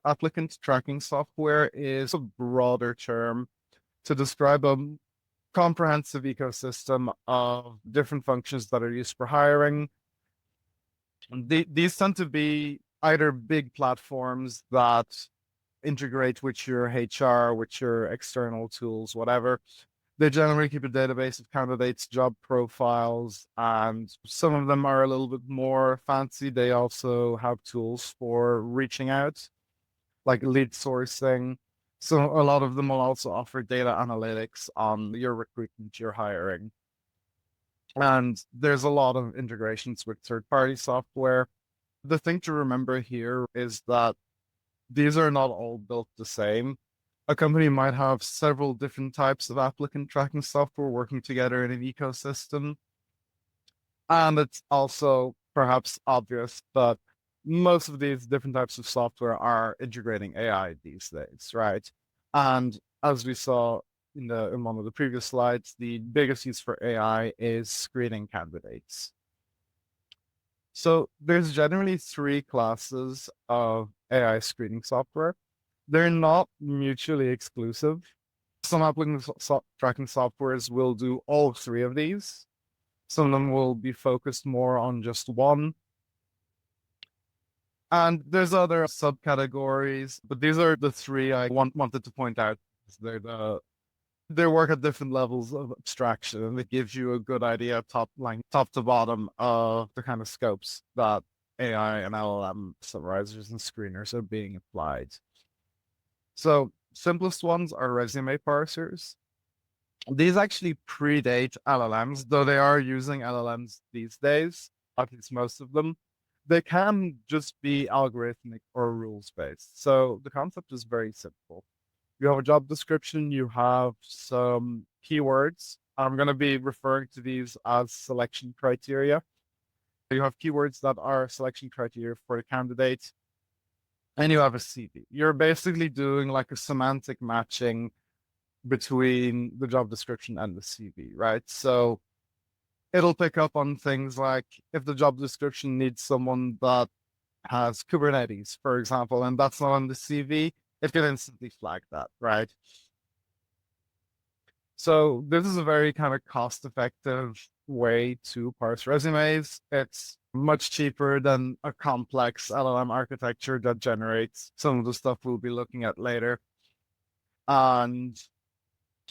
Applicant tracking software is a broader term to describe a comprehensive ecosystem of different functions that are used for hiring. These tend to be either big platforms that integrate with your HR, with your external tools, whatever. They generally keep a database of candidates' job profiles, and some of them are a little bit more fancy. They also have tools for reaching out, like lead sourcing. So a lot of them will also offer data analytics on your recruitment, your hiring. And there's a lot of integrations with third-party software. The thing to remember here is that these are not all built the same. A company might have several different types of applicant tracking software working together in an ecosystem. And it's also perhaps obvious that most of these different types of software are integrating AI these days, right? And as we saw in one of the previous slides, the biggest use for AI is screening candidates. So there's generally three classes of AI screening software. They're not mutually exclusive. Some applicant tracking softwares will do all three of these. Some of them will be focused more on just one. And there's other subcategories, but these are the three I wanted to point out. They work at different levels of abstraction, and it gives you a good idea, top to bottom, of the kind of scopes that AI and LLM summarizers and screeners are being applied. So simplest ones are resume parsers. These actually predate LLMs, though they are using LLMs these days, at least most of them. They can just be algorithmic or rules-based. So the concept is very simple. You have a job description, you have some keywords. I'm going to be referring to these as selection criteria. You have keywords that are selection criteria for the candidate, and you have a CV. You're basically doing like a semantic matching between the job description and the CV, right? So it'll pick up on things like if the job description needs someone that has Kubernetes, for example, and that's not on the CV, it can instantly flag that, right? So this is a very kind of cost-effective way to parse resumes. It's much cheaper than a complex LLM architecture that generates some of the stuff we'll be looking at later. And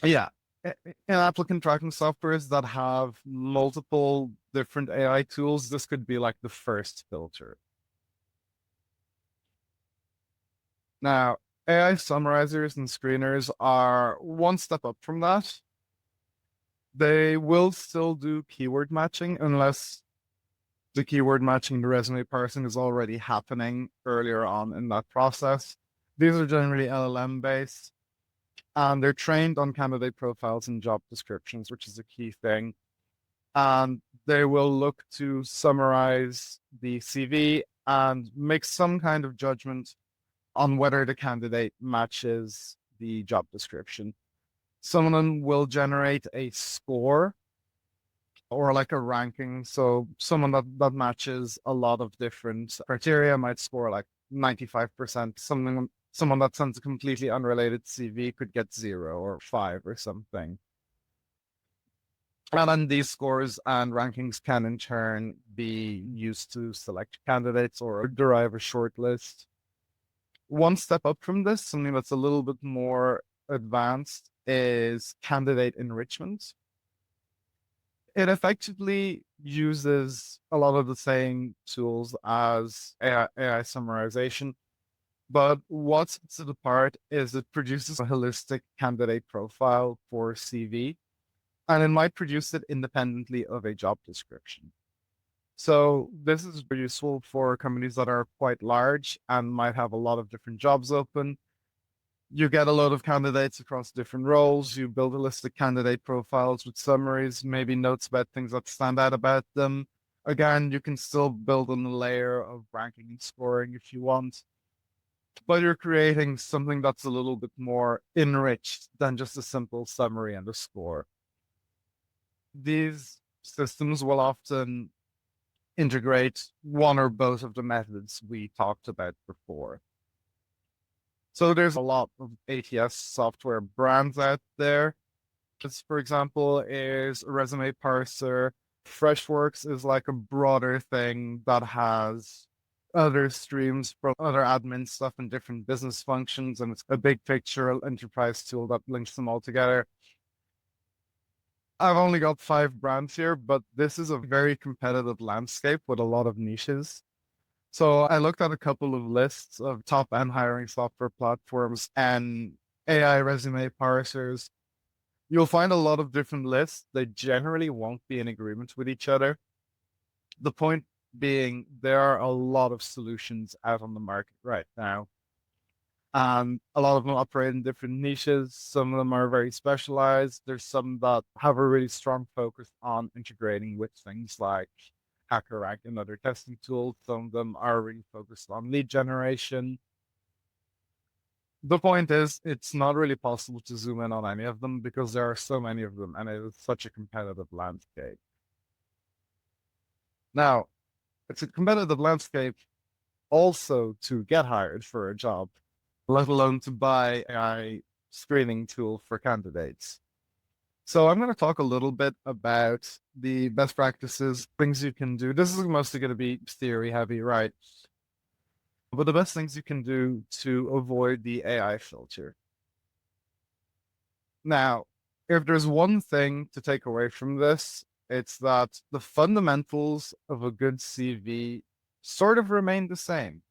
yeah, in applicant tracking softwares that have multiple different AI tools, this could be like the first filter. Now, AI summarizers and screeners are one step up from that. They will still do keyword matching unless the keyword matching, the resume parsing is already happening earlier on in that process. These are generally LLM based, and they're trained on candidate profiles and job descriptions, which is a key thing. And they will look to summarize the CV and make some kind of judgment on whether the candidate matches the job description. Some of them will generate a score or like a ranking. So someone that matches a lot of different criteria might score like 95%. Someone that sends a completely unrelated CV could get 0 or 5 or something. And then these scores and rankings can in turn be used to select candidates or derive a short list. One step up from this, something that's a little bit more advanced, is candidate enrichment. It effectively uses a lot of the same tools as AI summarization, but what sets it apart is it produces a holistic candidate profile for CV, and it might produce it independently of a job description. So this is useful for companies that are quite large and might have a lot of different jobs open. You get a lot of candidates across different roles. You build a list of candidate profiles with summaries, maybe notes about things that stand out about them. Again, you can still build on a layer of ranking and scoring if you want, but you're creating something that's a little bit more enriched than just a simple summary and a score. These systems will often integrate one or both of the methods we talked about before. So there's a lot of ATS software brands out there. This, for example, is a resume parser. Freshworks is like a broader thing that has other streams from other admin stuff and different business functions, and it's a big picture enterprise tool that links them all together. I've only got 5 brands here, but this is a very competitive landscape with a lot of niches. So I looked at a couple of lists of top end hiring software platforms and AI resume parsers. You'll find a lot of different lists. They generally won't be in agreement with each other. The point being, there are a lot of solutions out on the market right now. And a lot of them operate in different niches. Some of them are very specialized. There's some that have a really strong focus on integrating with things like HackerRank and other testing tools. Some of them are really focused on lead generation. The point is, it's not really possible to zoom in on any of them because there are so many of them and it is such a competitive landscape. Now, it's a competitive landscape also to get hired for a job, let alone to buy a screening tool for candidates. So I'm going to talk a little bit about the best practices, things you can do. This is mostly going to be theory heavy, right? But the best things you can do to avoid the AI filter. Now, if there's one thing to take away from this, it's that the fundamentals of a good CV sort of remain the same.